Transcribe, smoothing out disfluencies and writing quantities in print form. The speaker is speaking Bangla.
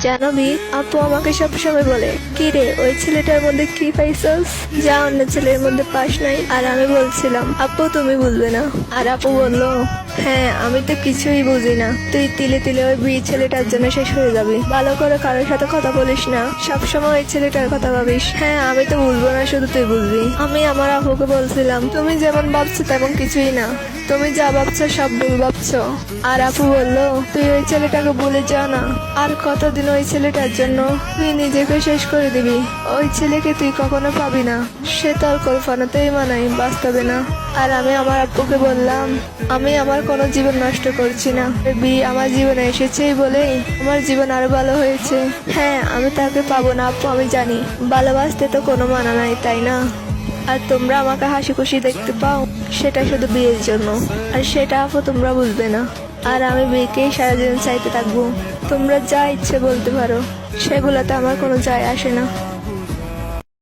জানবি, আপু আমাকে সবসময় বলে, কি রে ওই ছেলেটার মধ্যে কি পাইছস যা অন্য ছেলের মধ্যে পাস নাই। আর আমি বলছিলাম, আপু তুমি বুঝবে না। আর আপু বললো, হ্যাঁ আমি তো কিছুই বুঝি না, তুই তিলে তিলে ওই বিয়ে ছেলেটার জন্য শেষ হয়ে যাবি। ভালো করে কারোর সাথে কথা বলিস না, সবসময় ওই ছেলেটার কথা ভাবিস। হ্যাঁ আমি তো বুঝবো না, শুধু তুই বুঝবি। আমি আমার আপুকে বলছিলাম, তুমি যেমন ভাবছো তেমন কিছুই না, তুমি যা ভাবছো সব ভুল ভাবছো। আর আপু বললো, তুই ওই ছেলেটাকে ভুলে যা না। আর কতদিন ওই ছেলেটার জন্য তুই নিজেকে শেষ করে দিবি। ওই ছেলেকে তুই কখনো পাবি না, সে তোর কল্পনাতেই মানায়, বাস্তবে না। আর আমি আমার আব্বুকে বললাম, আমি আমার কোনো জীবন নষ্ট করছি না, বিয়ে আমার জীবনে এসেছেই বলেই আমার জীবন আরো ভালো হয়েছে। হ্যাঁ আমি তাকে পাবো না আপু, আমি জানি। ভালোবাসতে তো কোনো মানা নাই, তাই না? আর তোমরা আমাকে হাসি খুশি দেখতে পাও, সেটা শুধু বিয়ের জন্য। আর সেটা আপু তোমরা বুঝবে না। আর আমি বিয়েকেই সারা জীবন চাইতে থাকবো। তোমরা যা ইচ্ছে বলতে পারো, সেগুলোতে আমার কোনো যায় আসে না।